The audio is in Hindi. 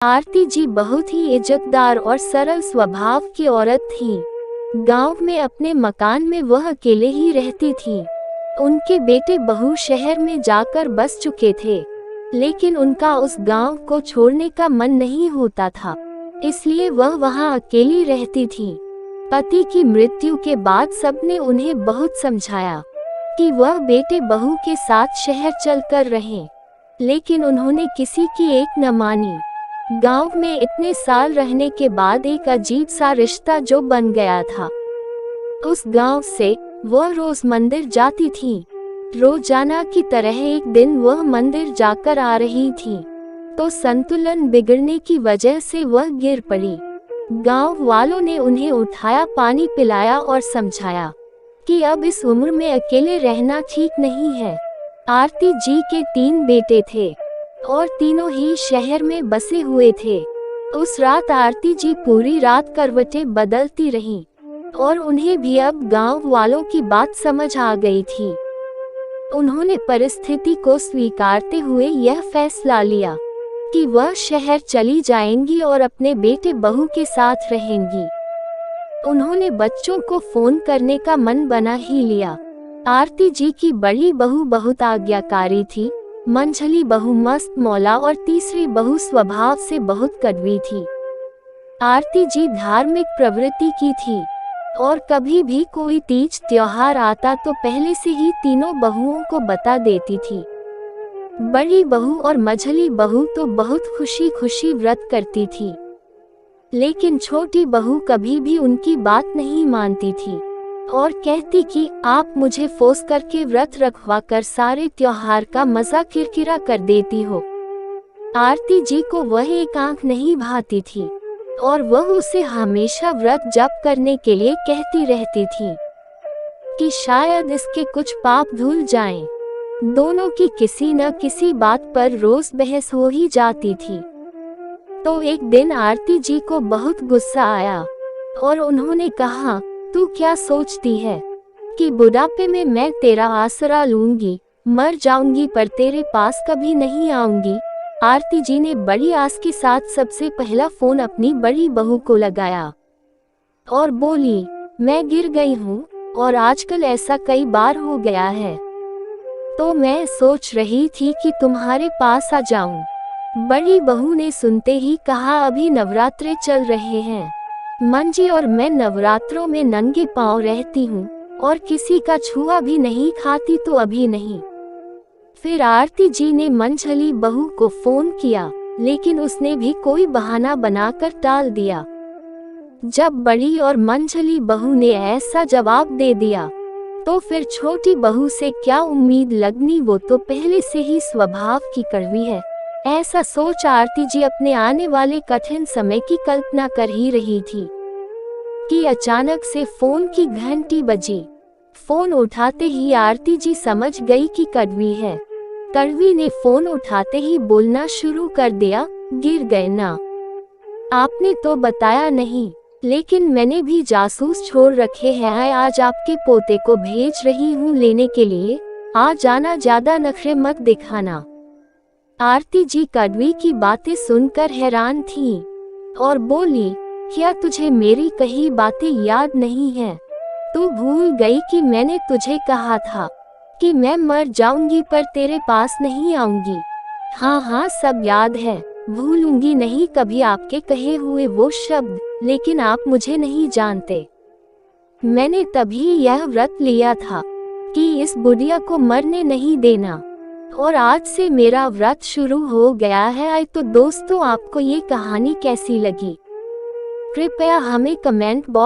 आरती जी बहुत ही इज्जतदार और सरल स्वभाव की औरत थी। गांव में अपने मकान में वह अकेले ही रहती थी। उनके बेटे बहू शहर में जाकर बस चुके थे, लेकिन उनका उस गांव को छोड़ने का मन नहीं होता था, इसलिए वह वहां अकेली रहती थी। पति की मृत्यु के बाद सबने उन्हें बहुत समझाया कि वह बेटे बहू के साथ शहर चलकर रहें, लेकिन उन्होंने किसी की एक न मानी। गांव में इतने साल रहने के बाद एक अजीब सा रिश्ता जो बन गया था। उस गांव से वह रोज मंदिर जाती थी। रोजाना की तरह एक दिन वह मंदिर जाकर आ रही थी तो संतुलन बिगड़ने की वजह से वह गिर पड़ी। गांव वालों ने उन्हें उठाया, पानी पिलाया और समझाया कि अब इस उम्र में अकेले रहना ठीक नहीं है। आरती जी के 3 बेटे थे और तीनों ही शहर में बसे हुए थे। उस रात आरती जी पूरी रात करवटें बदलती रहीं और उन्हें भी अब गांव वालों की बात समझ आ गई थी। उन्होंने परिस्थिति को स्वीकारते हुए यह फैसला लिया कि वह शहर चली जाएंगी और अपने बेटे बहू के साथ रहेंगी। उन्होंने बच्चों को फोन करने का मन बना ही लिया। आरती जी की बड़ी बहू बहुत आज्ञाकारी थी, मंझली बहू मस्त मौला और तीसरी बहू स्वभाव से बहुत कड़वी थी। आरती जी धार्मिक प्रवृत्ति की थी और कभी भी कोई तीज त्योहार आता तो पहले से ही तीनों बहुओं को बता देती थी। बड़ी बहू और मझली बहू तो बहुत खुशी खुशी व्रत करती थी, लेकिन छोटी बहू कभी भी उनकी बात नहीं मानती थी और कहती कि आप मुझे फोर्स करके व्रत रखवा कर सारे त्योहार का मजा किरकिरा कर देती हो। आरती जी को वह एक आंख नहीं भाती थी और वह उसे हमेशा व्रत जप करने के लिए कहती रहती थी कि शायद इसके कुछ पाप धुल जाएं। दोनों की किसी न किसी बात पर रोज बहस हो ही जाती थी। तो एक दिन आरती जी को बहुत गुस्सा आया और उन्होंने कहा, तू क्या सोचती है कि बुढ़ापे में मैं तेरा आसरा लूंगी, मर जाऊंगी पर तेरे पास कभी नहीं आऊंगी। आरती जी ने बड़ी आस के साथ सबसे पहला फोन अपनी बड़ी बहू को लगाया और बोली, मैं गिर गई हूँ और आजकल ऐसा कई बार हो गया है, तो मैं सोच रही थी कि तुम्हारे पास आ जाऊं। बड़ी बहू ने सुनते ही कहा, अभी नवरात्रे चल रहे हैं, मंजी और मैं नवरात्रों में नंगे पांव रहती हूँ और किसी का छुआ भी नहीं खाती, तो अभी नहीं। फिर आरती जी ने मंझली बहू को फोन किया, लेकिन उसने भी कोई बहाना बनाकर टाल दिया। जब बड़ी और मंझली बहू ने ऐसा जवाब दे दिया तो फिर छोटी बहू से क्या उम्मीद लगनी, वो तो पहले से ही स्वभाव की कड़वी है। ऐसा सोच आरती जी अपने आने वाले कठिन समय की कल्पना कर ही रही थी कि अचानक से फोन की घंटी बजी। फोन उठाते ही आरती जी समझ गई कि कड़वी है। कड़वी ने फोन उठाते ही बोलना शुरू कर दिया, गिर गए ना? आपने तो बताया नहीं, लेकिन मैंने भी जासूस छोड़ रखे हैं। आज आपके पोते को भेज रही हूँ लेने के लिए, आ जाना, ज्यादा नखरे मत दिखाना। आरती जी कड़वी की बातें सुनकर हैरान थी और बोली, क्या तुझे मेरी कही बातें याद नहीं है? तू भूल गई कि मैंने तुझे कहा था कि मैं मर जाऊंगी पर तेरे पास नहीं आऊंगी? हाँ हाँ, सब याद है, भूलूंगी नहीं कभी आपके कहे हुए वो शब्द, लेकिन आप मुझे नहीं जानते। मैंने तभी यह व्रत लिया था कि इस बुढ़िया को मरने नहीं देना, और आज से मेरा व्रत शुरू हो गया है। तो दोस्तों, आपको ये कहानी कैसी लगी? कृपया हमें कमेंट बॉक्स